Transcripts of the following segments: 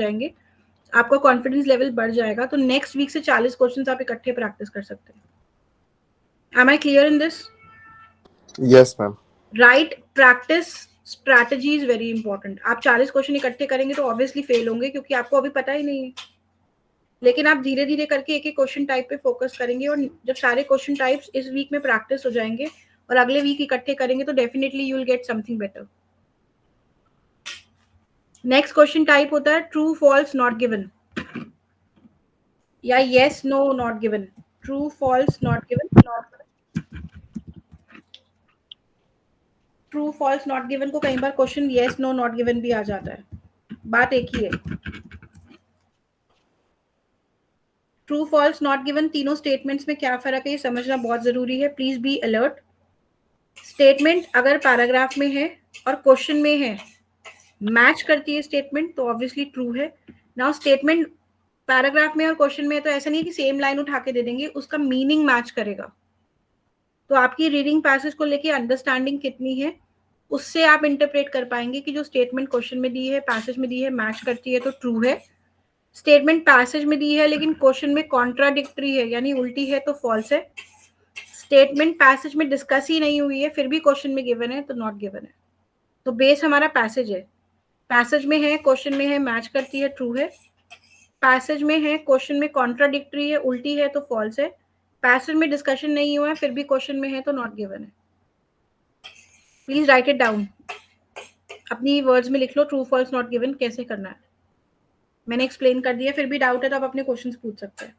जाएंगे, आपका confidence level बढ़ जाएगा, तो नेक्स्ट वीक से 40 क्वेश्चंस आप इकट्ठे प्रैक्टिस कर सकते हैं। Am I clear in this? Yes, ma'am. Right practice strategy is very important. आप 40 क्वेश्चन इकट्ठे करेंगे तो ऑब्वियसली फेल होंगे, क्योंकि आपको अभी पता ही नहीं है। लेकिन आप धीरे धीरे करके एक एक क्वेश्चन टाइप पे फोकस करेंगे, और जब सारे क्वेश्चन टाइप्स इस वीक में प्रैक्टिस हो जाएंगे और अगले वीक इकट्ठे करेंगे, तो definitely you will get something better. Next question type होता है ट्रू फॉल्स नॉट गिवन, या yes no not given. True false not given, true false not given को कई बार question yes no not given भी आ जाता है, बात एक ही है। ट्रू फॉल्स नॉट गिवन तीनों स्टेटमेंट्स में क्या फर्क है ये समझना बहुत जरूरी है, प्लीज बी अलर्ट। स्टेटमेंट अगर पैराग्राफ में है और क्वेश्चन में है, मैच करती है स्टेटमेंट, तो ऑब्वियसली ट्रू है। नाउ स्टेटमेंट पैराग्राफ में और क्वेश्चन में है, तो ऐसा नहीं है कि सेम लाइन उठा के दे देंगे, उसका मीनिंग मैच करेगा। तो आपकी रीडिंग पैसेज को लेके अंडरस्टैंडिंग कितनी है, उससे आप इंटरप्रेट कर पाएंगे कि जो स्टेटमेंट क्वेश्चन में दी है, पैसेज में दी है, मैच करती है तो ट्रू है। स्टेटमेंट पैसेज में दी है लेकिन क्वेश्चन में कॉन्ट्राडिक्टरी है, यानी उल्टी है, तो फॉल्स है। स्टेटमेंट पैसेज में डिस्कस ही नहीं हुई है फिर भी क्वेश्चन में गिवन है, तो नॉट गिवन है। तो बेस हमारा पैसेज है, पैसेज में है, क्वेश्चन में है, मैच करती है, ट्रू है। पैसेज में है, क्वेश्चन में कॉन्ट्राडिक्टरी है, उल्टी है, तो फॉल्स है। पैसेज में डिस्कशन नहीं हुआ है फिर भी क्वेश्चन में है, तो नॉट गिवन है। प्लीज राइट इट डाउन, अपनी वर्ड्स में लिख लो ट्रू फॉल्स नॉट गिवन कैसे करना है। मैंने एक्सप्लेन कर दिया, फिर भी डाउट है तो आप अपने क्वेश्चंस पूछ सकते हैं।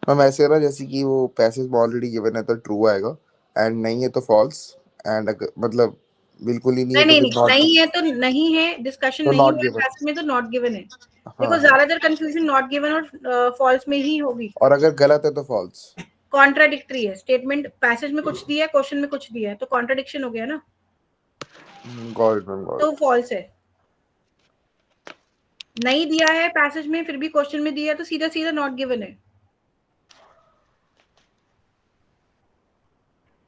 मैम ऐसे ना जैसे कि वो पैसेज ऑलरेडी गिवन है तो ट्रू आएगा, एंड नहीं है तो फॉल्स, एंड मतलब बिल्कुल ही नहीं है नहीं तो नहीं फिर नहीं, नॉट, नहीं है तो नहीं है, डिस्कशन तो नहीं नॉट हुआ गिवन। पैसेज में तो नॉट गिवन है। देखो हाँ, ज्यादातर कंफ्यूजन नॉट गिवन और फॉल्स में ही होगी। और अगर गलत है तो फॉल्स। कॉन्ट्राडिक्टरी है, स्टेटमेंट पैसेज में कुछ दिया है, क्वेश्चन में कुछ दिया है, तो कॉन्ट्राडिक्शन हो गया ना, गॉट इट मैम, गॉट तो इट। फॉल्स है। नहीं दिया है पैसेज में फिर भी क्वेश्चन में दिया है, तो सीधा सीधा नॉट गिवन है।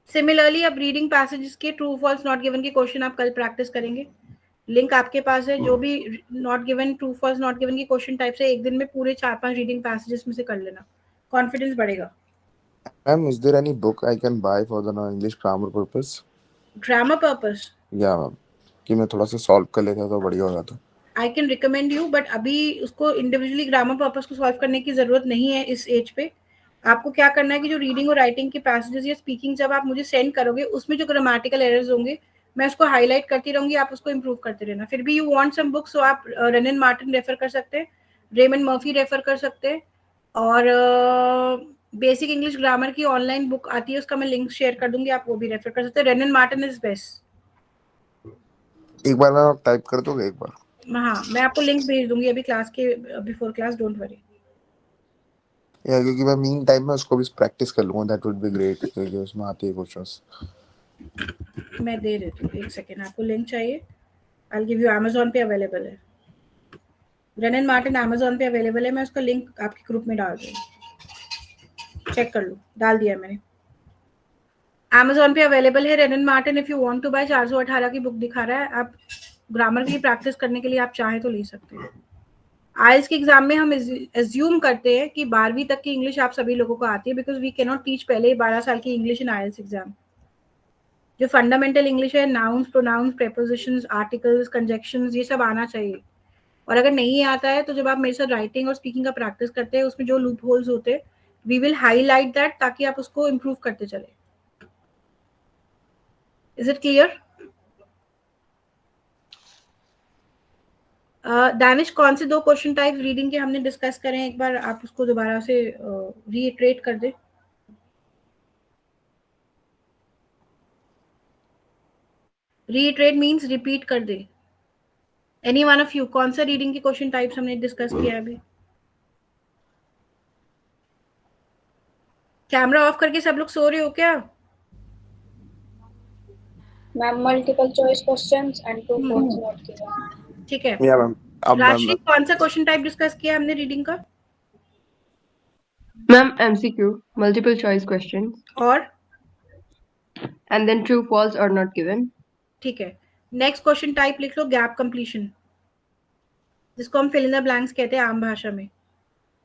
सिमिलरली अब रीडिंग पैसेजेस के ट्रू फॉल्स नॉट गिवन के क्वेश्चन आप कल प्रैक्टिस करेंगे, लिंक आपके पास है। जो भी not given true false not given की क्वेश्चन टाइप से एक दिन में पूरे 4-5 रीडिंग पैसेजेस में से कर लेना, कॉन्फिडेंस बढ़ेगा। Ma'am is there any book I can buy for the English grammar purpose? Grammar purpose या मैम, कि मैं थोड़ा सा सॉल्व कर लेता तो बढ़िया हो जाता। I can recommend you, but अभी उसको इंडिविजुअली ग्रामर पर्पस को सॉल्व करने की जरूरत नहीं है इस एज पे। आपको क्या करना है कि जो रीडिंग और राइटिंग के पैसेजेस या स्पीकिंग जब आप मुझे सेंड करोगे, उसमें जो ग्रामेटिकल एरर्स होंगे मैं उसको हाईलाइट करती रहूंगी, आप उसको इम्प्रूव करते रहना। फिर भी यू वांट सम बुक्स, तो आप रेनन मार्टिन रेफर कर सकते हैं, रेमन मर्फी रेफर कर सकते हैं, और बेसिक इंग्लिश ग्रामर की ऑनलाइन बुक आती है, उसका मैं लिंक शेयर कर दूंगी, आप वो भी रेफर कर सकते हैं। रेनन मार्टिन इज बेस्ट। एक बार मैम आप टाइप कर दोगे एक बार? हाँ, मैं आपको लिंक भेज दूंगी अभी क्लास के बिफोर क्लास, डोंट वरी। या क्योंकि मैं मीन टाइम में उसको भी प्रैक्टिस कर लूंगा, दैट वुड बी ग्रेट, क्योंकि उसमें आती है क्वेश्चंस। मैं दे देती हूँ, एक सेकेंड। आपको लिंक चाहिए? आई गिव यू, अमेजोन पे अवेलेबल है, रेनन मार्टिन अमेजोन पे अवेलेबल है, मैं उसका लिंक आपके ग्रुप में डाल दूँगी, चेक कर लो, डाल दिया मैंने। अमेजोन पे अवेलेबल है Wren and Martin, if you want to buy. 418 की बुक दिखा रहा है, आप ग्रामर की प्रैक्टिस करने के लिए आप चाहे तो ले सकते हैं। आइल्स के एग्जाम में हम एज्यूम करते हैं कि 12वीं तक की इंग्लिश आप सभी लोगों को आती है, because we can not teach पहले 12 साल की इंग्लिश इन आइल्स एग्जाम। जो फंडामेंटल इंग्लिश है, nouns, pronouns, prepositions, articles, conjunctions, ये सब आना चाहिए। और अगर नहीं आता है तो जब आप मेरे साथ राइटिंग और स्पीकिंग का प्रैक्टिस करते हैं, उसमें जो लूप होल्स होते हैं, वी विल हाईलाइट दैट, ताकि आप उसको इम्प्रूव करते चले। Is it clear? दानिश, कौन से 2 क्वेश्चन टाइप रीडिंग के हमने डिस्कस करें, एक बार आप उसको दोबारा से रीइटरेट कर दे। रीइटरेट मींस रिपीट कर दे। एनी वन ऑफ यू, कौन सा रीडिंग के क्वेश्चन टाइप्स हमने डिस्कस किया अभी? कैमरा ऑफ करके सब लोग सो रहे हो क्या? Ma'am multiple choice questions and true false not given. ठीक है। या मैम, अब राशि, मैम कौन सा क्वेश्चन टाइप डिस्कस किया हमने रीडिंग का? Ma'am, MCQ, multiple choice questions, और and then true, false, or not given. ठीक है, नेक्स्ट क्वेश्चन टाइप लिख लो गैप कंप्लीशन, जिसको हम फिल इन द ब्लैंक्स कहते हैं आम भाषा में।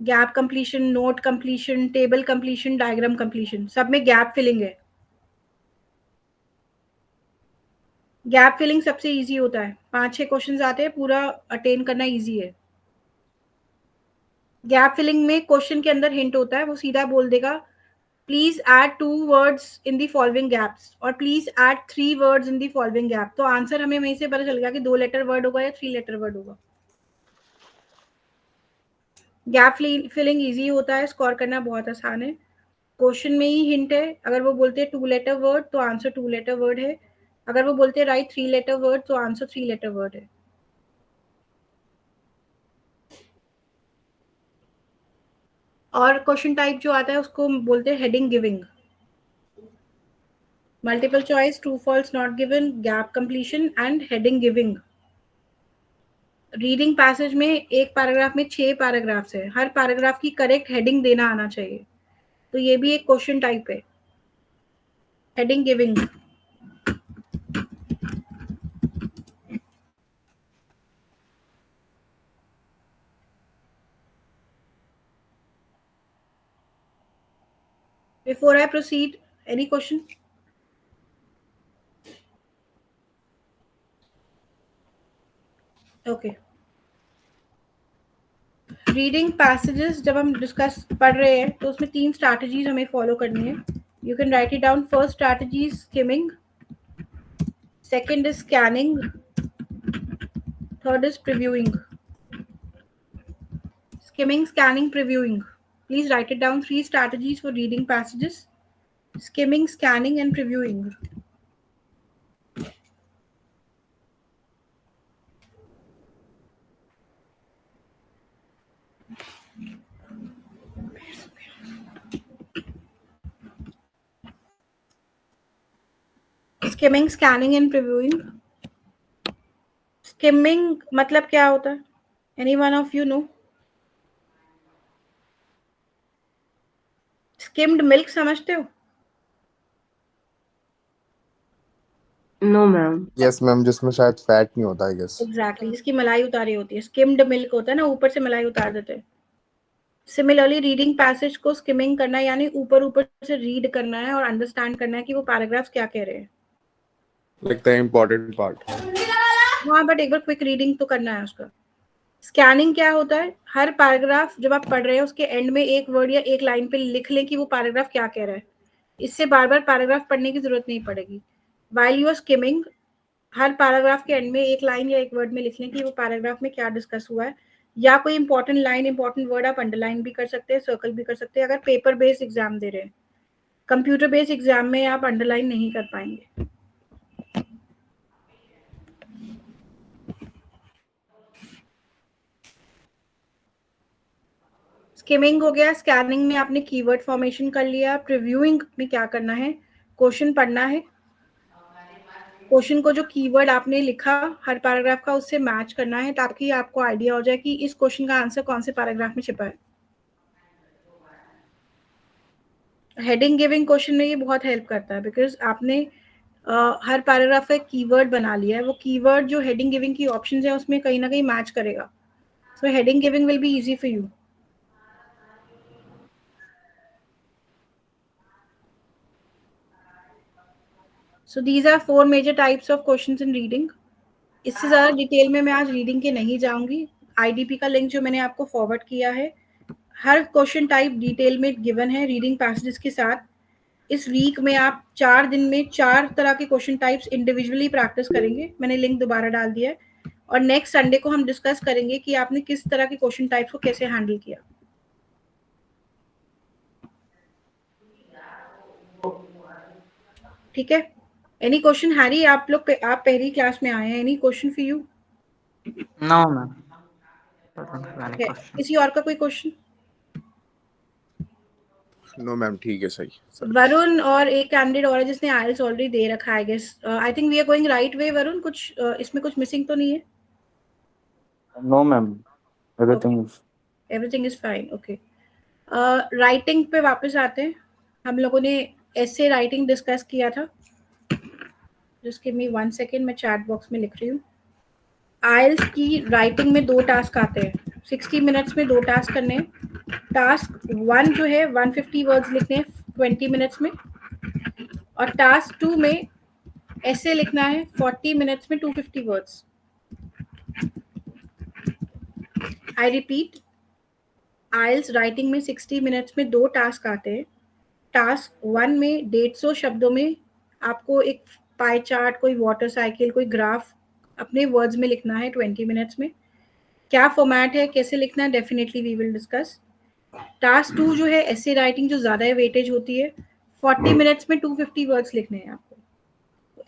Gap completion, note completion, table completion, diagram completion, सब में गैप फिलिंग है। गैप फिलिंग सबसे इजी होता है, 5-6 क्वेश्चंस आते हैं, पूरा अटेन करना इजी है। गैप फिलिंग में क्वेश्चन के अंदर हिंट होता है, वो सीधा बोल देगा please add 2 words in the following gaps और please add 3 words in the following gap. तो आंसर हमें वहीं से पता चल गया कि 2 लेटर वर्ड होगा या 3 लेटर वर्ड होगा। गैप फिलिंग इजी होता है, स्कोर करना बहुत आसान है। क्वेश्चन में ही हिंट है, अगर वो बोलते हैं 2 लेटर वर्ड तो आंसर 2 लेटर वर्ड है, अगर वो बोलते हैं राइट 3 लेटर वर्ड तो आंसर 3 लेटर वर्ड है। और क्वेश्चन टाइप जो आता है उसको बोलते हैं heading giving. Multiple choice, true false not given, gap completion and heading giving. Reading passage में एक पैराग्राफ में 6 पैराग्राफ्स है, हर पैराग्राफ की करेक्ट हेडिंग देना आना चाहिए, तो ये भी एक क्वेश्चन टाइप है, heading giving. Before I proceed, any question? Okay. Reading passages जब हम डिस्कस पढ़ रहे हैं तो उसमें 3 स्ट्रैटेजीज हमें फॉलो करनी है। You can write it down. First strategy skimming, second is scanning, third is previewing. Skimming, scanning, previewing. Please write it down. 3 strategies for reading passages: skimming, scanning, and previewing. Skimming, scanning, and previewing. Skimming मतलब क्या होता है? Any one of you know? Skimmed milk समझते हो? No, ma'am. Yes ma'am, जिसमें शायद fat नहीं होता है गेस। Exactly, जिसकी मलाई उतारी होती है। Skimmed milk होता है ना, ऊपर से मलाई उतार देते हैं। सिमिलरली रीडिंग पैसेज को स्किमिंग करना है, यानी ऊपर ऊपर से रीड करना है और अंडरस्टैंड करना है कि वो पैराग्राफ्स क्या कह रहे हैं। Like the important part. हाँ, बट एक बार क्विक रीडिंग तो करना है उसका। स्कैनिंग क्या होता है? हर पैराग्राफ जब आप पढ़ रहे हैं उसके एंड में एक वर्ड या एक लाइन पे लिख लें कि वो पैराग्राफ क्या कह रहा है, इससे बार बार पैराग्राफ पढ़ने की जरूरत नहीं पड़ेगी। वाइल यू आर स्किमिंग, हर पैराग्राफ के एंड में एक लाइन या एक वर्ड में लिख लें कि वो पैराग्राफ में क्या डिस्कस हुआ है, या कोई इंपॉर्टेंट लाइन, इंपॉर्टेंट वर्ड आप अंडरलाइन भी कर सकते हैं, सर्कल भी कर सकते हैं। अगर पेपर बेस्ड एग्जाम दे रहे हैं, कंप्यूटर बेस्ड एग्जाम में आप अंडरलाइन नहीं कर पाएंगे। स्किमिंग हो गया। स्कैनिंग में आपने कीवर्ड फॉर्मेशन कर लिया। प्रीव्यूइंग में क्या करना है? क्वेश्चन पढ़ना है, क्वेश्चन को जो कीवर्ड आपने लिखा हर पैराग्राफ का उससे मैच करना है, ताकि आपको आइडिया हो जाए कि इस क्वेश्चन का आंसर कौन से पैराग्राफ में छिपा है। हेडिंग गिविंग क्वेश्चन में ये बहुत हेल्प करता है, बिकॉज आपने हर पैराग्राफ का एक कीवर्ड बना लिया है, वो कीवर्ड जो हेडिंग गिविंग की ऑप्शंस है उसमें कहीं ना कहीं मैच करेगा, so heading giving will be easy for you. So these are 4 major types of questions in reading. इससे ज़्यादा डिटेल में मैं आज रीडिंग के नहीं जाऊंगी। आईडीपी का लिंक जो मैंने आपको फॉरवर्ड किया है, हर क्वेश्चन टाइप डिटेल में गिवन है रीडिंग पैसेजेस के साथ। इस वीक में आप 4 दिन में 4 तरह के क्वेश्चन टाइप्स इंडिविजुअली प्रैक्टिस करेंगे। मैंने लिंक दोबारा डाल दिया है, और नेक्स्ट संडे को हम डिस्कस करेंगे कि आपने किस तरह के क्वेश्चन टाइप्स को कैसे हैंडल किया। ठीक है? Any question? हैरी, आप पहली क्लास में आए हैं, any question for you? No, ma'am. I don't have any question. किसी और का कोई क्वेश्चन? नो मैम, ठीक है, सही सर। वरुण और एक कैंडिडेट और है जिसने आईएलटीएस ऑलरेडी दे रखा है, I guess. I think we are going right way. Varun, कुछ इसमें कुछ मिसिंग तो नहीं है? No, ma'am. Everything is fine. Okay, writing पे वापस आते हैं। हम लोगों ने ऐसे राइटिंग डिस्कस किया था। जस्ट गिव मी 1 सेकेंड, मैं चैट बॉक्स में लिख रही हूँ। आइल्स की राइटिंग में 2 टास्क आते हैं, 60 मिनट्स में 2 टास्क करने हैं। टास्क 1 जो है 150 वर्ड्स लिखने हैं 20 मिनट्स में, और टास्क 2 में ऐसे लिखना है 40 मिनट्स में 250 words. I repeat, IELTS writing में 60 मिनट्स में 2 टास्क आते हैं। टास्क 1 में 150 शब्दों में आपको एक पाई चार्ट, कोई वाटर साइकिल, कोई ग्राफ अपने वर्ड्स में लिखना है 20 मिनट्स में। क्या फॉर्मेट है, कैसे लिखना है, definitely we will discuss. Task 2 जो है ऐसे राइटिंग, जो ज़्यादा वेटेज होती है, 40 मिनट्स में 250 वर्ड्स लिखने हैं आपको।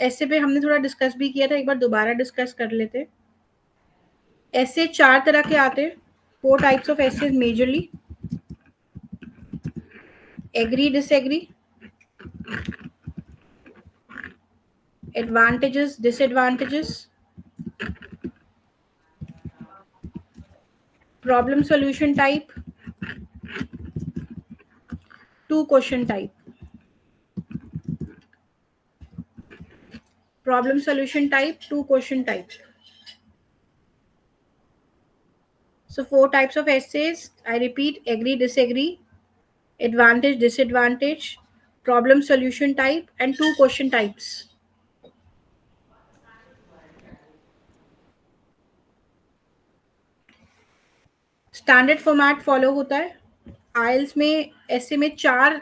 ऐसे पे हमने थोड़ा डिस्कस भी किया था, एक बार दोबारा डिस्कस कर लेते हैं। ऐसे 4 तरह के आते हैं, 4 टाइप्स ऑफ ऐसे majorly: agree, disagree, advantages, disadvantages, problem solution type, 2 question type. Problem solution type, 2 question type. So 4 types of essays. I repeat: agree, disagree, advantage, disadvantage, problem solution type, and 2 question types. Standard format follow होता है। आइल्स में ऐसे में 4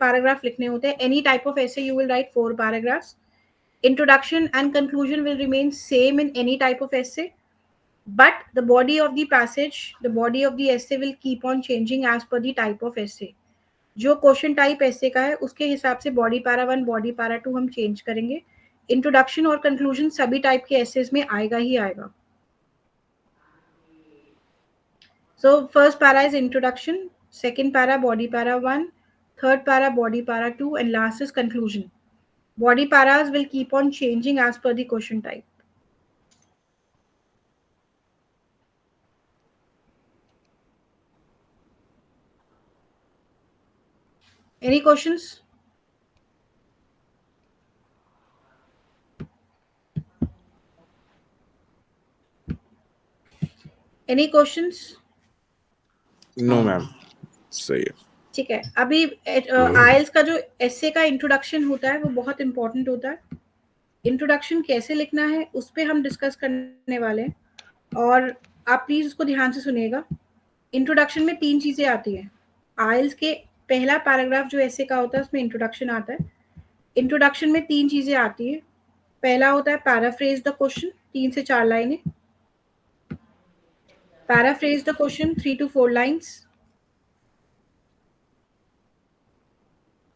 paragraph लिखने होते हैं। Any type of ऐसे you will write 4 paragraphs. Introduction and conclusion will remain same in any type of essay, but the body of the passage, the body of the essay will keep on changing as per the type of essay. जो question type ऐसे का है उसके हिसाब से body para 1, body para 2 हम change करेंगे। Introduction और कंक्लूजन सभी टाइप के एसेज में आएगा ही आएगा। So first para is introduction, second para body para 1, third para body para 2, and last is conclusion. Body paras will keep on changing as per the question type. Any questions? Any questions? No ma'am, सही है। ठीक है, अभी आइल्स का जो एसे का introduction होता है वो बहुत इंपॉर्टेंट होता है। इंट्रोडक्शन कैसे लिखना है उस पर हम डिस्कस करने वाले हैं, और आप प्लीज उसको ध्यान से सुनिएगा। इंट्रोडक्शन में 3 चीजें आती हैं। आइल्स के पहला पैराग्राफ जो एसे का होता है उसमें इंट्रोडक्शन आता है। इंट्रोडक्शन में 3 चीजें आती है। पहला होता है पैराफ्रेज द क्वेश्चन, 3 से 4 लाइनें। Paraphrase the question, 3 to 4 lines.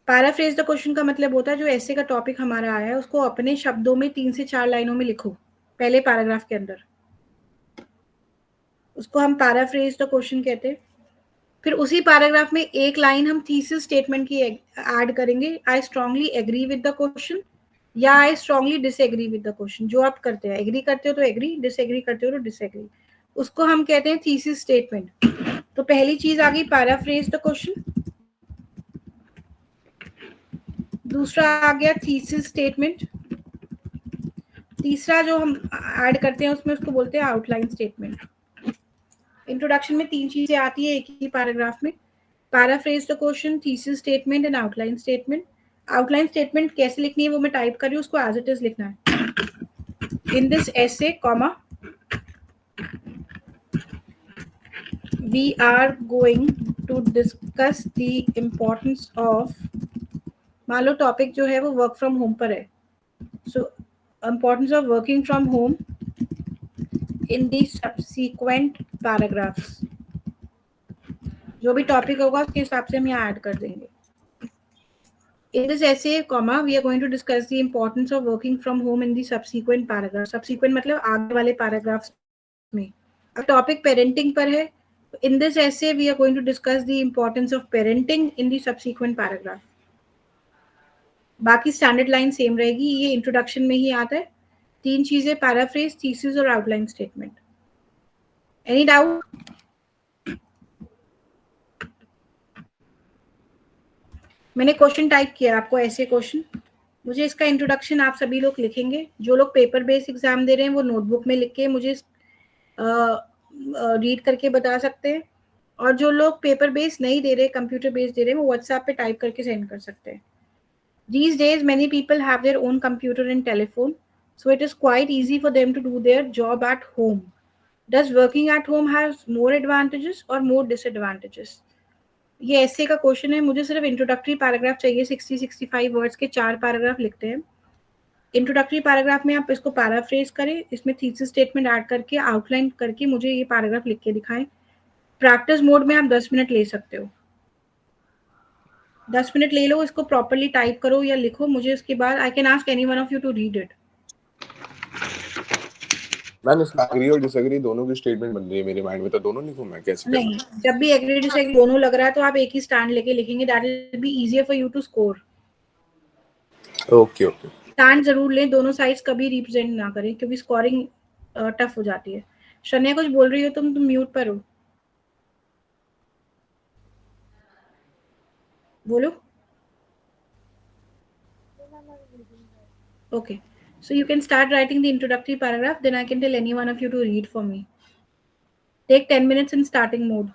Paraphrase the question का मतलब होता है जो ऐसे का टॉपिक हमारा आया है उसको अपने शब्दों में 3 से 4 लाइनों में लिखो पहले पैराग्राफ के अंदर, उसको हम पैराफ्रेज द क्वेश्चन कहते हैं। फिर उसी पैराग्राफ में एक लाइन हम थीसिस स्टेटमेंट की ऐड करेंगे, I strongly agree with the question या I strongly disagree with the question. जो आप करते हैं, एग्री करते हो तो एग्री, डिसएग्री करते हो तो डिसएग्री, उसको हम कहते हैं थीसिस स्टेटमेंट। तो पहली चीज आ गई पैराफ्रेज द क्वेश्चन, दूसरा आ गया थीसिस स्टेटमेंट, तीसरा जो हम ऐड करते हैं उसमें उसको बोलते हैं आउटलाइन स्टेटमेंट। इंट्रोडक्शन में 3 चीजें आती है एक ही पैराग्राफ में: paraphrase the question, thesis statement and outline statement. Outline statement कैसे लिखनी है वो मैं टाइप कर रही हूँ, उसको एज इट इज लिखना है। In this essay comma we are going to discuss the importance of, मान लो टॉपिक जो है वो वर्क फ्रॉम होम पर है, so importance of working from home in the subsequent paragraphs. जो भी टॉपिक होगा उसके हिसाब से हम यहाँ ऐड कर देंगे। In this essay, comma, we are going to discuss the importance of working from home in the subsequent paragraph. Subsequent मतलब आगे वाले paragraphs में। अब टॉपिक पेरेंटिंग पर है, in this essay we are going to discuss the importance of parenting in the subsequent paragraph. बाकी standard line same रहेगी, ये इंट्रोडक्शन में ही आता है। 3 चीजें: पैराफ्रेज, थीसिस और आउटलाइन स्टेटमेंट। Any doubt? मैंने क्वेश्चन टाइप किया आपको ऐसे क्वेश्चन, मुझे इसका इंट्रोडक्शन आप सभी लोग लिखेंगे। जो लोग पेपर बेस्ड एग्जाम दे रहे हैं वो नोटबुक में लिख के मुझे रीड करके बता सकते हैं, और जो लोग पेपर बेस्ड नहीं दे रहे, कंप्यूटर बेस्ड दे रहे हैं, वो व्हाट्सएप पे टाइप करके सेंड कर सकते हैं। These days, many people have their own computer and telephone, so it is quite easy for them to do their job at home. Does working at home have more advantages or more disadvantages? ये ऐसे का question है। मुझे सिर्फ introductory paragraph चाहिए, 60-65 words के 4 paragraph लिखते हैं। इंट्रोडक्टरी पैराग्राफ में आप इसको पैराफ्रेज करें, इसमें थीसिस स्टेटमेंट ऐड करके आउटलाइन करके मुझे ये पैराग्राफ लिख के दिखाएं। प्रैक्टिस मोड में आप 10 मिनट ले सकते हो। 10 मिनट ले लो, इसको प्रॉपर्ली टाइप करो या लिखो। मुझे इसके बाद I can ask any one of you to read it. Ma'am इसमें एग्री और डिसएग्री दोनों की स्टेटमेंट बन रही है मेरे माइंड में, तो दोनों लिखूं मैं? कैसे नहीं, करना? जब भी एग्री डिसएग्री दोनों लग रहा है तो आप एक ही स्टैंड लेके लिखेंगे। That will be easier for you to score. Okay okay. Stand जरूर लें, दोनों साइड्स कभी रिप्रेजेंट ना करें, क्योंकि स्कोरिंग टफ हो जाती है। शन्या कुछ बोल रही हो तुम म्यूट पर हो, बोलो। Okay, so you can start writing the introductory paragraph, then I can tell any one of you to read for me. Take 10 minutes in starting mode.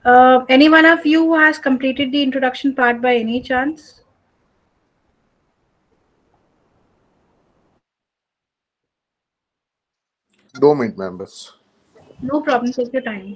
Any one of you who has completed the introduction part by any chance? दो minute में बस. No problem, take your time.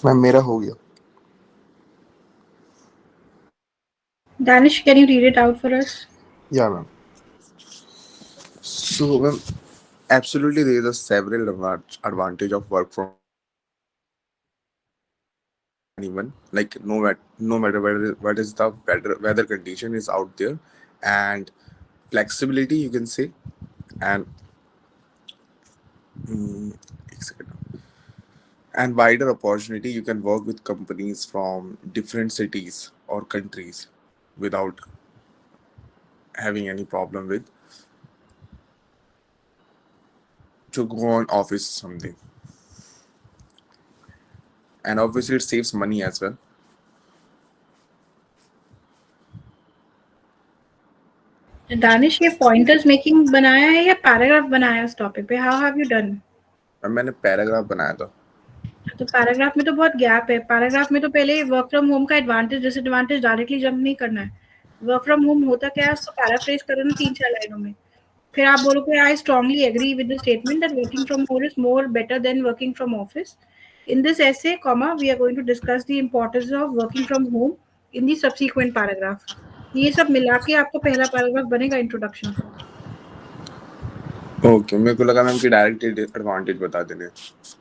Ma'am मेरा हो गया. Danish, can you read it out for us? Yeah, ma'am. So, ma'am, absolutely there is a several advantage of work from anyone. Like no matter what is the weather condition is out there, and flexibility you can say, and एक second. And wider opportunity, you can work with companies from different cities or countries without having any problem with to go on office something. And obviously it saves money as well. Danish, ये pointers making बनाया है या paragraph बनाया है उस topic पे? How have you done? अब मैंने पैराग्राफ बनाया था. तो पैराग्राफ में तो बहुत गैप है. पैराग्राफ में तो पहले वर्क फ्रॉम होम का एडवांटेज डिसएडवांटेज डायरेक्टली जंप नहीं करना है. वर्क फ्रॉम होम होता क्या है उसको पैराफ्रेज करो ना 3-4 लाइनों में. फिर आप बोलोगे I strongly agree with the statement that working from home is more better than working from office. In this essay, comma, we are going to discuss the importance of working from home in the subsequent paragraph. ये सब मिला के आपका पहला paragraph बनेगा introduction का. Okay, मेरे को लगा मैम कि डायरेक्ट एडवांटेज बता देने.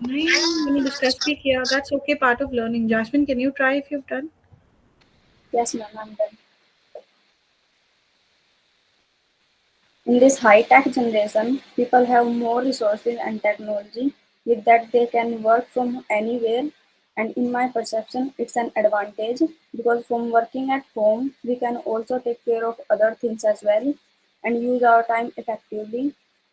नहीं, मैंने डिस्कस भी किया. That's okay, part of learning. Jasmine, can you try if you've done? Yes, ma'am, I'm done. In this high-tech generation, people have more resources and technology. With that, they can work from anywhere. And in my perception, it's an advantage because from working at home, we can also take care of other things as well and use our time effectively.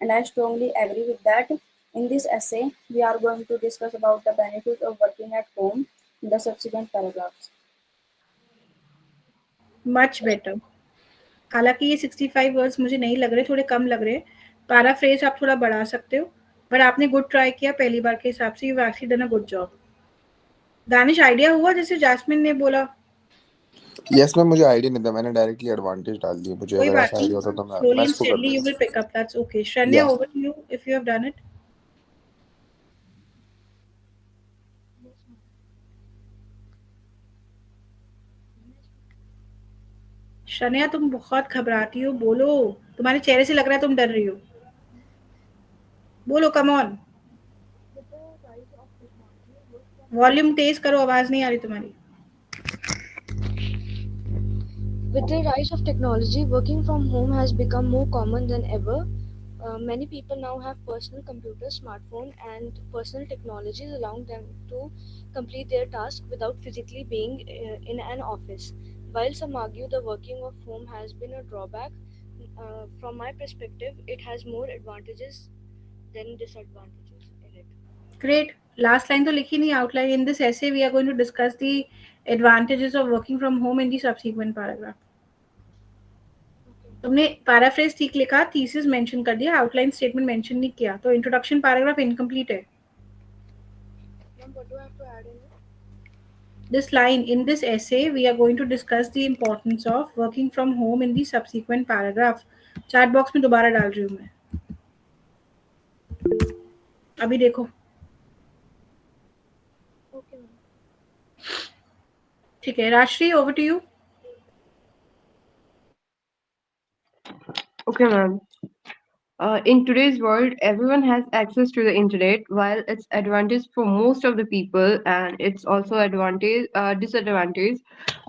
And I strongly agree with that. In this essay, we are going to discuss about the benefits of working at home in the subsequent paragraphs. Much better. हालांकि ये 65 words मुझे नहीं लग रहे, थोड़े कम लग रहे हैं. पैराफ्रेज आप थोड़ा बढ़ा सकते हो, पर आपने गुड ट्राई किया पहली बार के हिसाब से. You actually done a good job. Danish, idea हुआ जैसे जास्मिन ने बोला? यस मैम, मुझे आइडिया नहीं था, मैंने डायरेक्टली एडवांटेज डाल दिया. मुझे कोई अगर बात ऐसा नहीं. आइडिया होता तो मैं स्लोली एंड इसको कर स्टेडली यू विल दूंगा. Pick up. That's okay. Saranya, yeah over to you if you have done it. Saranya, तुम बहुत घबराती हो. बोलो, तुम्हारे चेहरे से लग रहा है तुम डर रही हो. बोलो, कम ऑन. वॉल्यूम तेज करो, आवाज नहीं आ रही तुम्हारी. With the rise of technology, working from home has become more common than ever. Many people now have personal computers, smartphone, and personal technologies allowing them to complete their tasks without physically being in an office. While some argue the working of home has been a drawback, from my perspective, it has more advantages than disadvantages in it. Great. Last line तो लिखी नहीं, outline. In this essay, we are going to discuss the advantages of working from home in the subsequent paragraph. तुमने paraphrase ठीक लिखा, thesis mention कर दिया, outline statement mention नहीं किया, तो इंट्रोडक्शन पैराग्राफ इनकम्प्लीट है. Ma'am, what do I have to add in it? This line, in this essay we are going to discuss the importance of working from home in the subsequent paragraph. Chat box में दोबारा डाल रही हूँ मैं, अभी देखो. Okay, ma'am. ठीक है, Rajshree, over to you. Okay, ma'am. In today's world, everyone has access to the internet. While it's advantage for most of the people, and it's also disadvantage,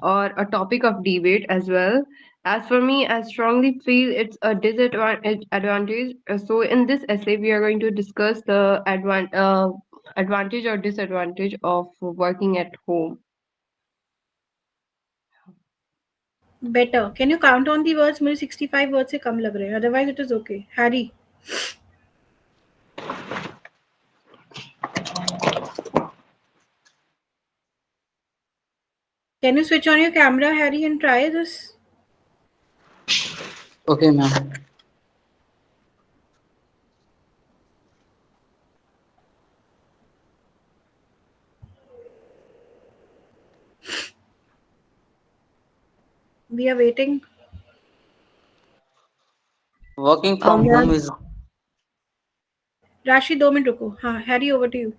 or a topic of debate as well. As for me, I strongly feel it's a disadvantage. So, in this essay, we are going to discuss the advantage or disadvantage of working at home. Better. Can you count on the words? मुझे 65 word से कम लग रहे हैं, otherwise it is okay. Harry, can you switch on your camera, Harry, and try this? Okay, ma'am. We are waiting. Working from ma'am. home is राशि 2 minute रुको. हाँ, Harry, over to you.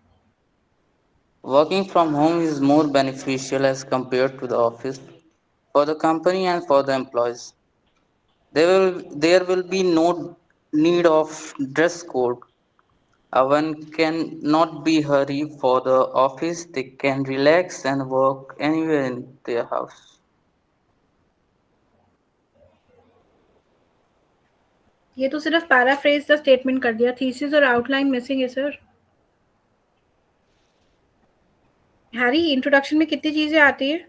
Working from home is more beneficial as compared to the office for the company and for the employees. There will be no need of dress code. One can not be hurry for the office. They can relax and work anywhere in their house. ये तो सिर्फ paraphrase the statement कर दिया, thesis और outline missing है sir. Harry, introduction में कितनी चीजें आती है?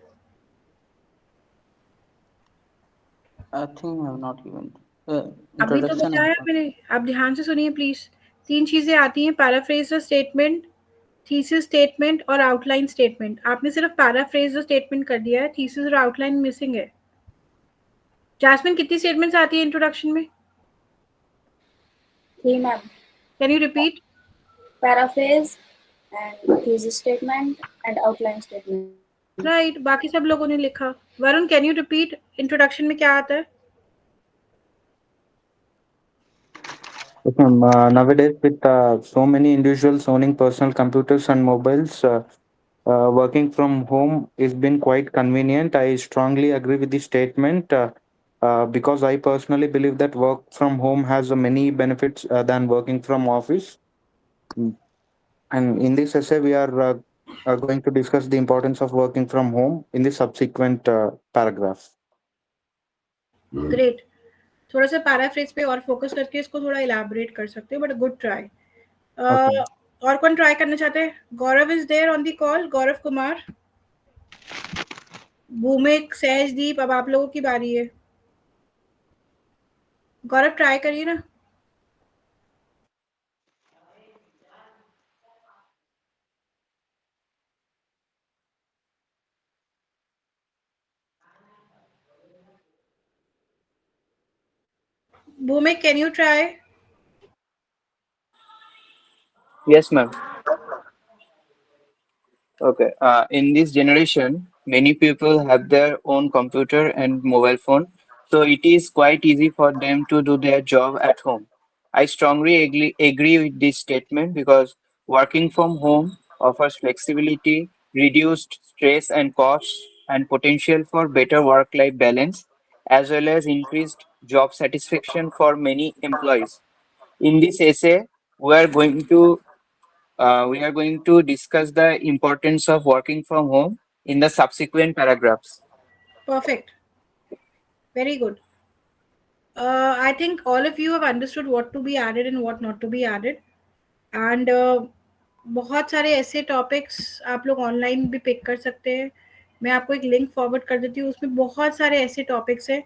I think I have not given अभी तो introduction. बताया मैंने, आप ध्यान से सुनिए प्लीज. 3 चीजें आती हैं, paraphrase the statement, thesis statement और आउटलाइन स्टेटमेंट. आपने सिर्फ पैराफ्रेज द स्टेटमेंट कर दिया है, थीसिस और आउटलाइन मिसिंग है. जैस्मिन, कितनी स्टेटमेंट्स आती है इंट्रोडक्शन में? 3, ma'am. Can you repeat? Paraphrase and thesis statement and outline statement. Right, बाकी सब लोगों ने लिखा. Varun, can you repeat introduction में क्या आता है? Yes, ma'am. Nowadays, with so many individuals owning personal computers and mobiles, working from home has been quite convenient. I strongly agree with the statement because I personally believe that work from home has many benefits than working from office. Mm. And in this essay, we are going to discuss the importance of working from home in the subsequent paragraph. Great. थोड़ा सा paraphrase पे और focus करके इसको थोड़ा elaborate कर सकते हो, बट गुड ट्राई. Okay. और कौन ट्राई करना चाहते हैं? Gaurav is there on the call. Gaurav Kumar, Bhumik, Sahajdeep, अब आप लोगों की बारी है. गौरव, ट्राई करिए ना. भूमिक, can you try? Yes, ma'am. Okay. In this generation, many people have their own computer and mobile phone, so it is quite easy for them to do their job at home. I strongly agree with this statement because working from home offers flexibility, reduced stress and costs, and potential for better work-life balance, as well as increased job satisfaction for many employees. In this essay, we are going to discuss the importance of working from home in the subsequent paragraphs. Perfect. Very good. I think all of you have understood what to be added and what not to be added. And बहुत सारे ऐसे topics आप लोग online भी pick कर सकते हैं. मैं आपको एक लिंक फॉरवर्ड कर देती हूँ, उसमें बहुत सारे ऐसे टॉपिक्स हैं.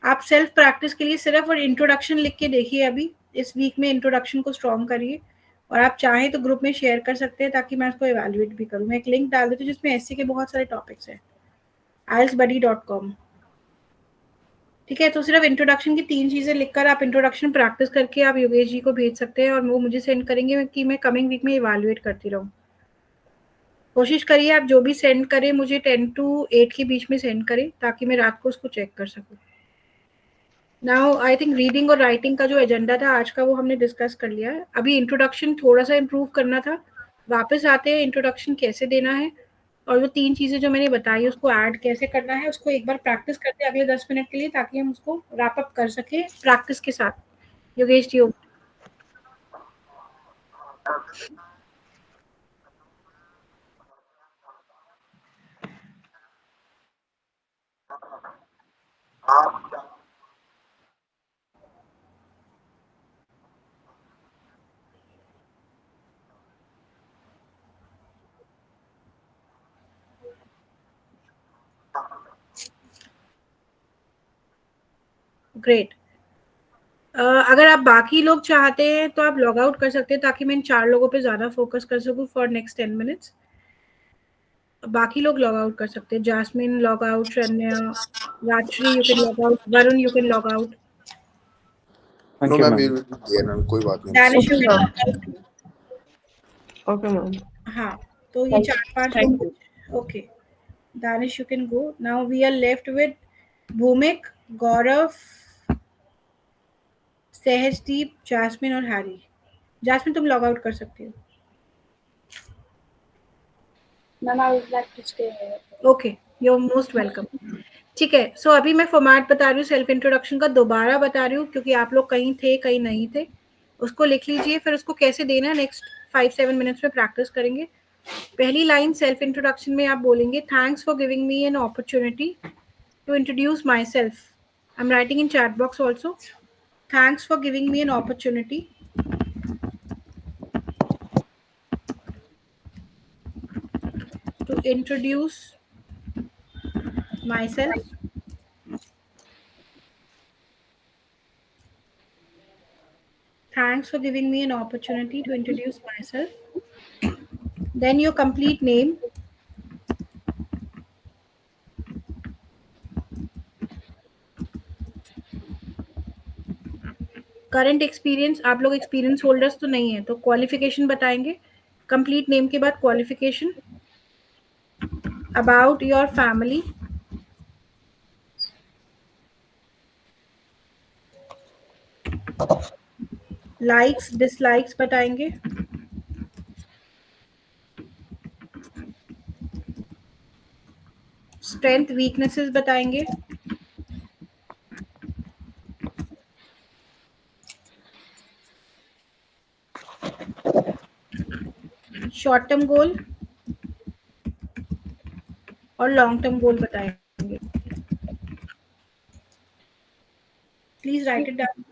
आप सेल्फ प्रैक्टिस के लिए सिर्फ और इंट्रोडक्शन लिख के देखिए. अभी इस वीक में इंट्रोडक्शन को स्ट्रॉन्ग करिए, और आप चाहें तो ग्रुप में शेयर कर सकते हैं ताकि मैं उसको इवैल्यूएट भी करूँ। मैं एक लिंक डाल देती हूँ जिसमें एससी के बहुत सारे टॉपिक्स हैं, ielsbuddy.com। ठीक है, तो सिर्फ इंट्रोडक्शन की 3 चीज़ें लिखकर आप इंट्रोडक्शन प्रैक्टिस करके आप योगेश जी को भेज सकते हैं और वो मुझे सेंड करेंगे कि मैं कमिंग वीक में इवैल्यूएट करती रहूँ। कोशिश करिए आप जो भी सेंड करें मुझे 10 to 8 के बीच में सेंड करें ताकि मैं रात को उसको चेक कर सकूँ। नाउ आई थिंक रीडिंग और राइटिंग का जो एजेंडा था आज का वो हमने डिस्कस कर लिया है। अभी इंट्रोडक्शन थोड़ा सा इम्प्रूव करना था। वापस आते हैं इंट्रोडक्शन कैसे देना है और वो 3 चीज़ें जो मैंने बताई उसको ऐड कैसे करना है उसको एक बार प्रैक्टिस करते हैं अगले 10 मिनट के लिए ताकि हम उसको रैप अप कर सकें प्रैक्टिस के साथ। योगेश जी ग्रेट। अगर आप बाकी लोग चाहते हैं तो आप लॉग आउट कर सकते हैं ताकि मैं इन 4 लोगों पे ज़्यादा फोकस कर सकूँ फॉर नेक्स्ट 10 मिनट्स। बाकी लोग लॉग आउट कर सकते हैं। Jasmine log out, Sharanya, Rajshree you can log out, Varun you can log out, Thank no you, ma'am, ma'am. ये मैम कोई बात नहीं। Danish you Okay, can ma'am. Log out. Okay, ma'am. हाँ, तो ये 4-5 Thank लोग। you. Okay, Danish you can go. Now we are left with Bhumik, Gaurav, Sahajdeep, Jasmine और Harry. Jasmine तुम लॉग आउट कर सकती हो। Ma'am, I would like to stay here. Okay, you are most welcome. ठीक है, सो अभी मैं फॉर्मेट बता रही हूँ सेल्फ इंट्रोडक्शन का, दोबारा बता रही हूँ क्योंकि आप लोग कहीं थे कहीं नहीं थे। उसको लिख लीजिए, फिर उसको कैसे देना है नेक्स्ट 5-7 मिनट्स में प्रैक्टिस करेंगे। पहली लाइन सेल्फ इंट्रोडक्शन में आप बोलेंगे thanks for giving me an opportunity to introduce myself. I am writing in chat box also. Thanks for giving me an opportunity to introduce myself. Thanks for giving me an opportunity to introduce myself. Then your complete name. Current experience, आप लोग experience holders तो नहीं है तो qualification बताएंगे। Complete name के बाद qualification. About your family, likes dislikes बताएंगे। स्ट्रेंथ वीकनेसेस बताएंगे। शॉर्ट टर्म गोल और लॉन्ग टर्म गोल बताएंगे। Please right it down.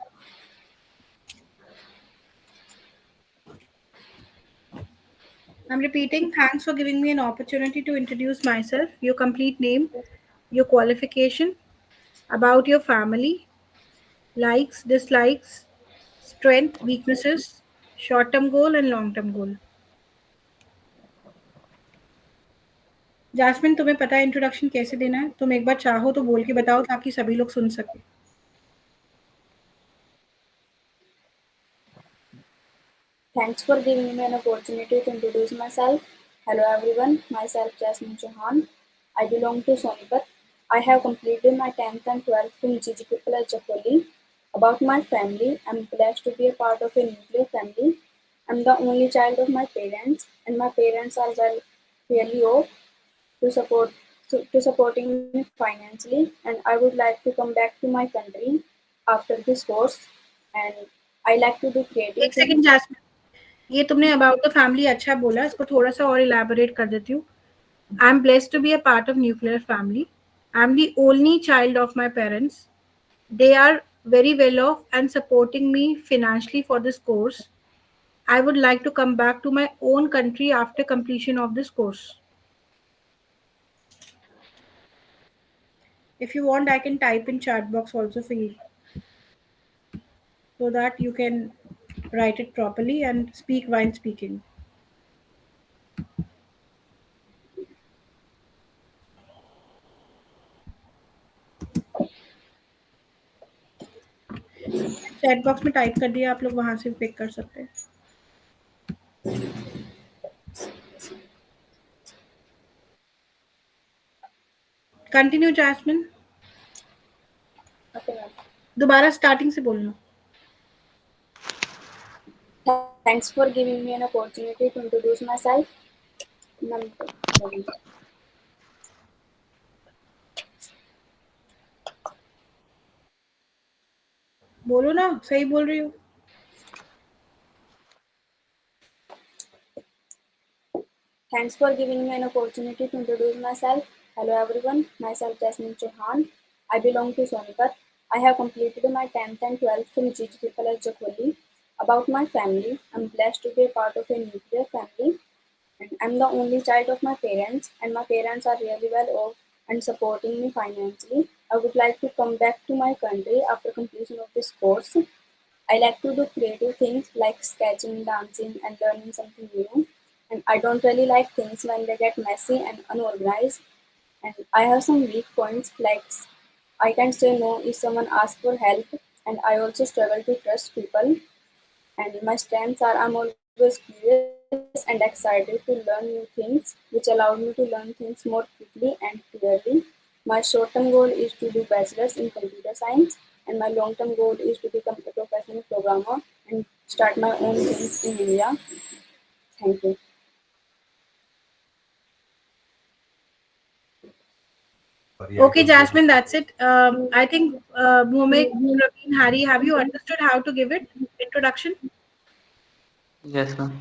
I'm repeating, thanks for giving me an opportunity to introduce myself, your complete name, your qualification, about your family, likes, dislikes, strength, weaknesses, short term goal and long term goal. Jasmine तुम्हें पता है introduction कैसे देना है? तुम एक बार चाहो तो बोल के बताओ ताकि सभी लोग सुन सके। Thanks for giving me an opportunity to introduce myself. Hello everyone, myself Jasmine Chauhan. I belong to Sonipat. I have completed my 10th and 12th from GGP College Jakoli. About my family, I'm blessed to be a part of a nuclear family. I'm the only child of my parents, and my parents are really off to supporting me financially. And I would like to come back to my country after this course. And I like to do creative एक things. Second jasmine, ये तुमने about the family अच्छा बोला, इसको थोड़ा सा और elaborate कर देती हूँ। I am blessed to be a part of nuclear family. I am the only child of my parents. They are very well off and supporting me financially for this course. I would like to come back to my own country after completion of this course. If you want, I can type in chat box also for you so that you can write it properly, and speak while speaking. Chat box में type कर दिया, आप लोग वहां से pick कर सकते हैं. Continue Jasmine. Okay, ma'am. दोबारा स्टार्टिंग से बोलना. Thanks for giving me an opportunity to introduce myself. Ma'am, बोलो ना, सही बोल रही हो. Thanks for giving me an opportunity to introduce myself. Hello everyone, myself Jasmine Chauhan. I belong to Sonipat. I have completed my 10th and 12th from GG College Jokholi. About my family, I'm blessed to be a part of a nuclear family. And I'm the only child of my parents, and my parents are really well off and supporting me financially. I would like to come back to my country after completion of this course. I like to do creative things like sketching, dancing, and learning something new. And I don't really like things when they get messy and unorganized. And I have some weak points like I can say no if someone asks for help, and I also struggle to trust people. And my strengths are I'm always curious and excited to learn new things, which allowed me to learn things more quickly and clearly. My short-term goal is to do bachelor's in computer science, and my long-term goal is to become a professional programmer and start my own things in India. Thank you. Okay, Jasmine, that's it. I think Bhumik, Praveen, Hari, have you understood how to give it introduction? Yes, ma'am.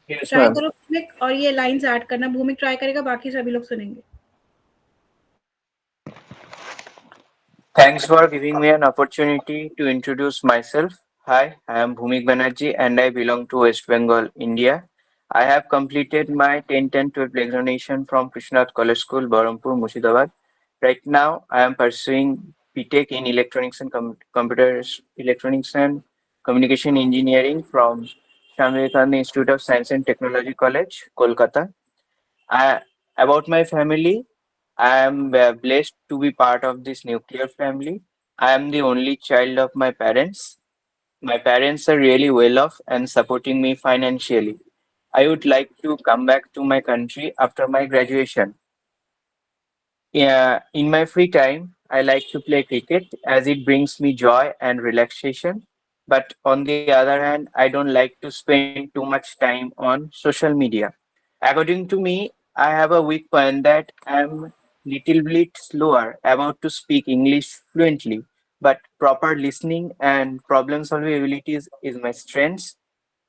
Yes, try ma'am. करो भूमिक, और ये lines add करना. भूमिक try करेगा, बाकी सभी लोग सुनेंगे. Thanks for giving me an opportunity to introduce myself. Hi, I am Bhumik Banerjee and I belong to West Bengal, India. I have completed my 10th and 12th examination from Krishnath College School, Bahrampur, Murshidabad. Right now, I am pursuing BTech in Electronics and Computers, Electronics and Communication Engineering from Swami Vivekananda Institute of Science and Technology College, Kolkata. I, about my family, I am blessed to be part of this nuclear family. I am the only child of my parents. My parents are really well off and supporting me financially. I would like to come back to my country after my graduation. Yeah, in my free time, I like to play cricket as it brings me joy and relaxation. But on the other hand, I don't like to spend too much time on social media. According to me, I have a weak point that I'm little bit slower about to speak English fluently, but proper listening and problem solving abilities is my strengths.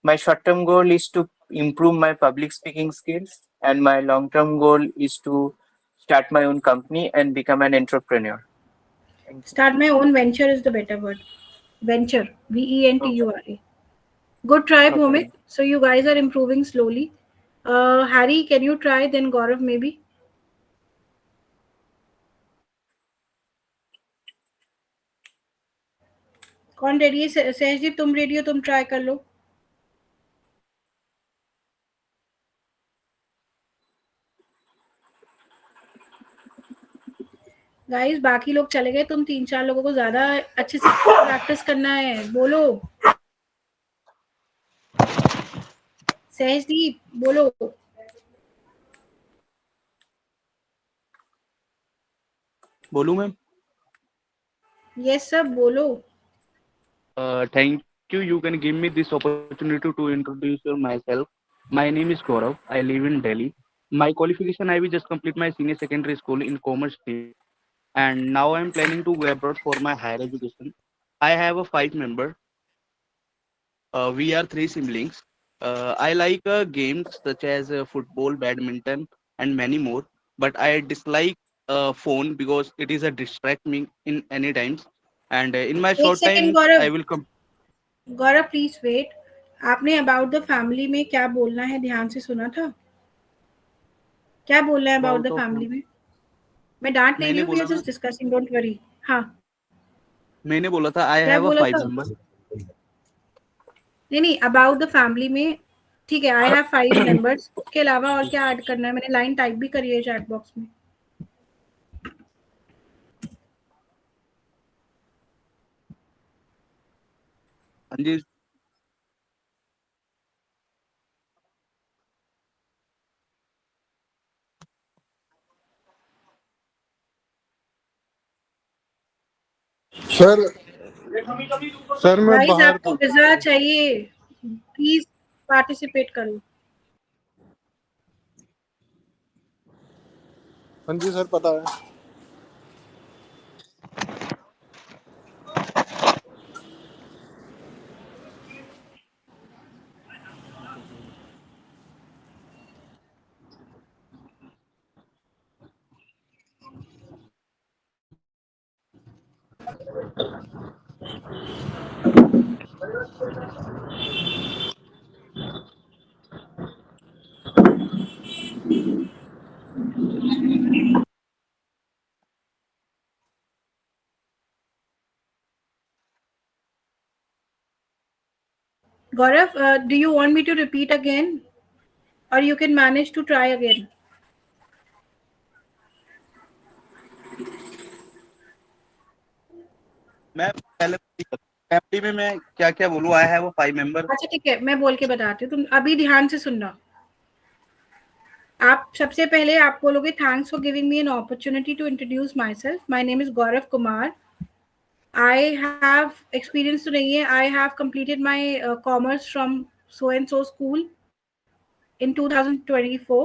My short-term goal is to improve my public speaking skills, and my long-term goal is to start my own company and become an entrepreneur. Thank you. Start my own venture is the better word. Venture, Ventura. Good try, Bhumik. Okay. So you guys are improving slowly. Harry, can you try? Then Gaurav, maybe. कौन ready है? सहजदीप, तुम ready हो? तुम try कर लो. Guys, बाकी लोग चले गए. तुम 3-4 लोगों को ज्यादा अच्छे से प्रैक्टिस करना है. बोलो सहजदीप, बोलो. बोलूँ मैम? यस सर, बोलो. Thank you. You can give me this opportunity to introduce myself. My name is Gaurav. I live in Delhi. My qualification, I will just complete my senior secondary school in commerce stream, and now I am planning to go abroad for my higher education. I have a five member. We are three siblings. I like games such as football, badminton, and many more. But I dislike phone because it is a distract me in any times. And in my एक short second time, Gaurav. I will come. Gaurav please wait. आपने about the family में क्या बोलना है ध्यान से सुना था? क्या बोलना है about About the of family में? मैं डांट नहीं रही मैंने हूँ, वी बोला आर ना जस्ट डिस्कसिंग, डोंट वरी. हाँ, मैंने बोला था आई क्या हैव अ बोला फाइव था? मेंबर नहीं, अबाउट द फैमिली में ठीक है, आई हैव 5 मेंबर्स, उसके अलावा और क्या ऐड करना है? मैंने लाइन टाइप भी करी है चैट बॉक्स में। हाँ जी। सर सर मैं गाइस बाहर आपको था। वीजा चाहिए, प्लीज पार्टिसिपेट करो। हाँ जी सर, पता है। Gaurav, do you want me to repeat again, or you can manage to try again? मैं पहले फैमिली में मैं क्या क्या बोलूँ? I have 5 member. अच्छा ठीक है, मैं बोल के बताती हूँ, तुम अभी ध्यान से सुनना। आप सबसे पहले आप बोलोगे thanks for giving me an opportunity to introduce myself, my name is Gaurav Kumar, I have experience तो नहीं है, I have completed my commerce from so and so school in 2024.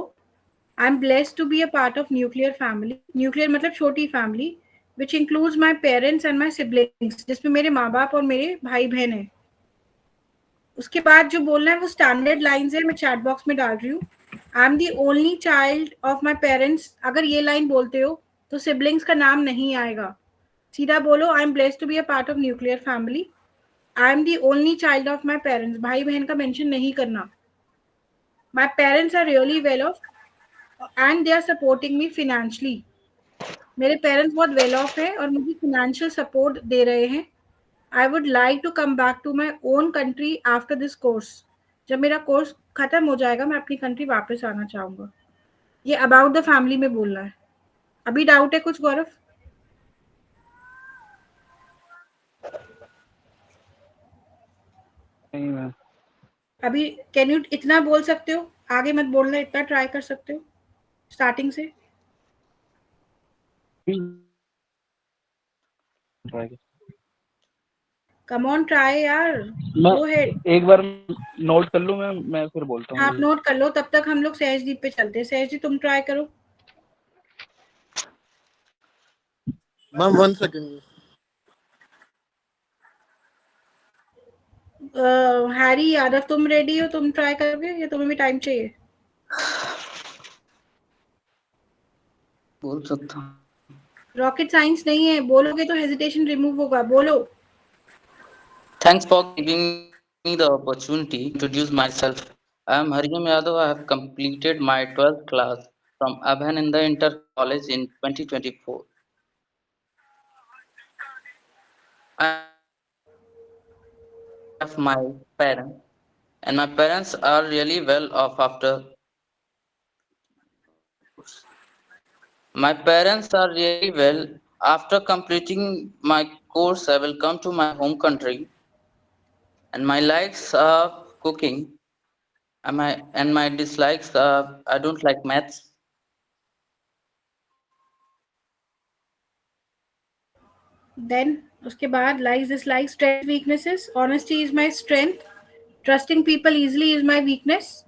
I'm blessed to be a part of nuclear family. Nuclear मतलब छोटी family, which includes my parents and my siblings, जिसमें मेरे माँ बाप और मेरे भाई बहन हैं। उसके बाद जो बोलना है वो स्टैंडर्ड लाइंस है, मैं चैट बॉक्स में डाल रही हूँ। I am the only child of my parents. अगर ये लाइन बोलते हो तो सिबलिंग्स का नाम नहीं आएगा, सीधा बोलो I am blessed to be a part of nuclear family, I am the only child of my parents. भाई बहन का मेंशन नहीं करना। My parents are really well off and they are supporting me financially. मेरे parents बहुत well off है और मुझे फिनेंशियल सपोर्ट दे रहे हैं। I would like to come back to my own country after this course. जब मेरा कोर्स खत्म हो जाएगा मैं अपनी कंट्री वापस आना चाहूंगा। ये अबाउट द फैमिली में बोलना है। अभी डाउट है कुछ गौरव? नहीं मैं अभी कैन यू इतना बोल सकते हो? आगे मत बोलना, इतना ट्राई कर सकते हो स्टार्टिंग से। कम ऑन ट्राई यार, गो हेड। एक बार नोट कर लूँ, मैं फिर बोलता आप हूँ। नोट कर लो, तब तक हम लोग सहजदीप पे चलते हैं। सहजदीप तुम ट्राई करो। Ma'am 1 second. हैरी यादव तुम रेडी हो? तुम ट्राई करोगे या तुम्हें भी टाइम चाहिए? बोल सकता हूँ। रॉकेट साइंस नहीं है, बोलोगे तो हेजिटेशन रिमूव होगा, बोलो। Thanks for giving me the opportunity to introduce myself. I am Hariam Yadav. I have completed my 12th class from Abhinanda Inter College in 2024. I have my parents, and my parents are really well off after. My parents are really well. After completing my course, I will come to my home country, and my likes are cooking, and my dislikes are I don't like maths. Then उसके बाद likes dislikes, strength weaknesses. Honesty is my strength, trusting people easily is my weakness,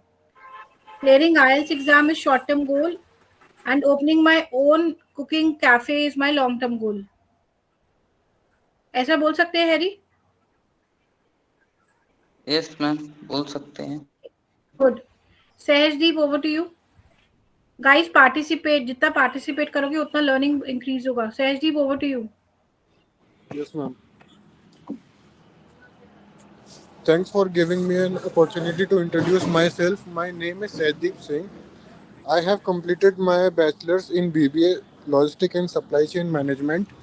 clearing IELTS exam is short term goal, and opening my own cooking cafe is my long term goal. ऐसा बोल सकते हैं Harry? Yes ma'am, बोल सकते हैं। Good. Sahajdeep over to you. Guys participate, जितना participate करोगे उतना लर्निंग इंक्रीज होगा। Sahajdeep over to you. Yes, ma'am. Thanks for giving me an opportunity to introduce myself. My name is Saiddeep Singh. I have completed my bachelor's in BBA Logistic and Supply Chain Management.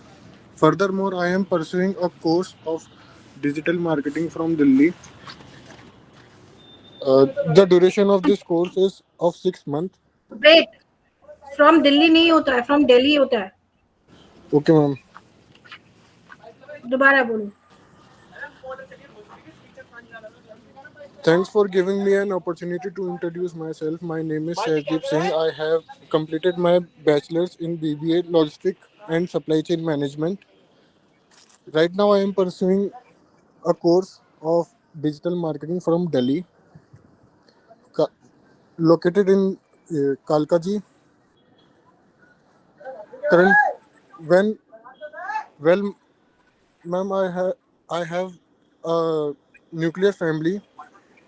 Furthermore, I am pursuing a course of digital marketing from Delhi. The duration of this course is of 6 months. Wait, from Delhi नहीं होता है, from Delhi होता है. Okay, ma'am. दोबारा बोलो. Thanks for giving me an opportunity to introduce myself. My name is Sehdeep Singh. I have completed my bachelor's in BBA Logistics and Supply Chain Management. Right now, I am pursuing a course of digital marketing from Delhi, located in Kalkaji. Current, when well, ma'am, I have a nuclear family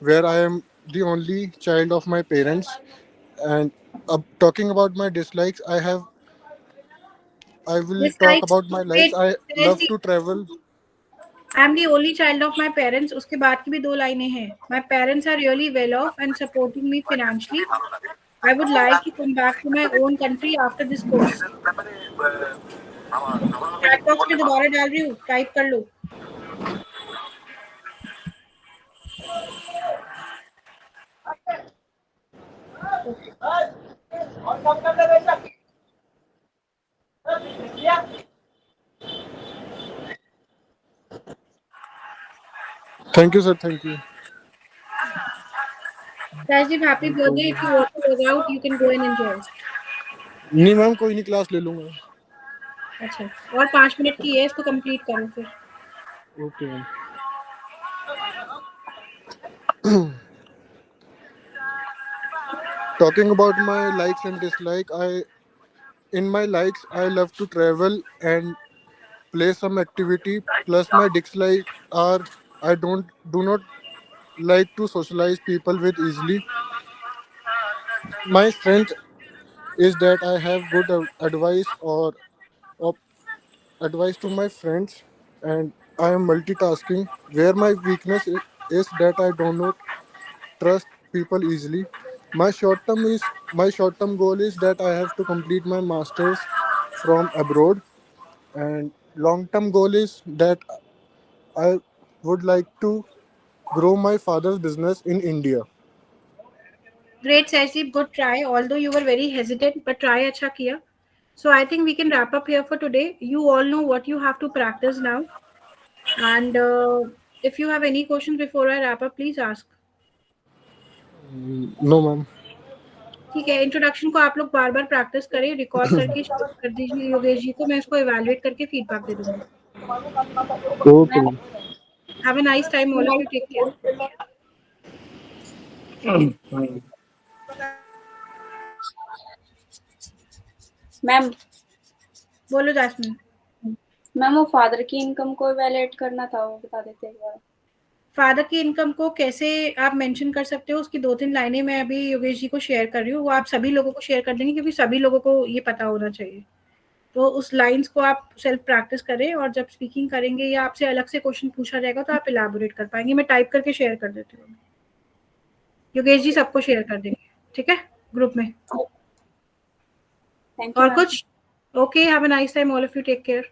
where I am the only child of my parents. And talking about my dislikes, I will talk Dislikes. about my likes. Wait, I love to travel. I am the only child of my parents. उसके बाद की भी 2 लाइनें हैं. My parents are really well off and supporting me financially. I would like to come back to my own country after this course. Chat box में दोबारा डाल रही हूँ, टाइप कर लो. Thank you, sir. Thank you. Rajdeep, happy birthday. If you want to work out, you can go and enjoy. नहीं ma'am, कोई नहीं, class ले लूंगा. अच्छा, और 5 मिनट की है, इसको कंप्लीट करो फिर. Okay ma'am. Talking about my likes and dislike, in my likes I love to travel and play some activity. Plus my dislikes are I do not like to socialize people with easily. My strength is that I have good advice or advice to my friends, and I am multitasking. Where my weakness is that I do not trust people easily. My short term goal is that I have to complete my masters from abroad, and long term goal is that I would like to grow my father's business in India. Great, Rajdeep, good try. Although you were very hesitant, but try अच्छा किया. So I think we can wrap up here for today. You all know what you have to practice now. And if you have any questions before I wrap up, please ask. No, ma'am. ठीक है, introduction को आप लोग बार बार practice करें, record करके share कर दीजिए योगेश जी को. मैं इसको इवैल्यूएट करके फीडबैक दे दूंगी. Okay, ma'am. Have a nice time all of you. Take care. Ma'am बोलो जैस्मिन. मैम वो फादर की इनकम को वैलिडेट करना था, वो बता देते एक बार. फादर की इनकम को कैसे आप मेंशन कर सकते हो, उसकी 2-3 लाइनें मैं अभी योगेश जी को शेयर कर रही हूँ. वो आप सभी लोगों को शेयर कर देंगे क्योंकि सभी लोगों को ये पता होना चाहिए. तो उस लाइंस को आप सेल्फ प्रैक्टिस करें और जब स्पीकिंग करेंगे या आपसे अलग से क्वेश्चन पूछा जाएगा तो आप इलैबोरेट कर पाएंगे. मैं टाइप करके शेयर कर देती हूँ. योगेश जी सबको शेयर कर देंगे, ठीक है, ग्रुप में. Thank you. और कुछ? Okay, have a nice time all of you. Take care.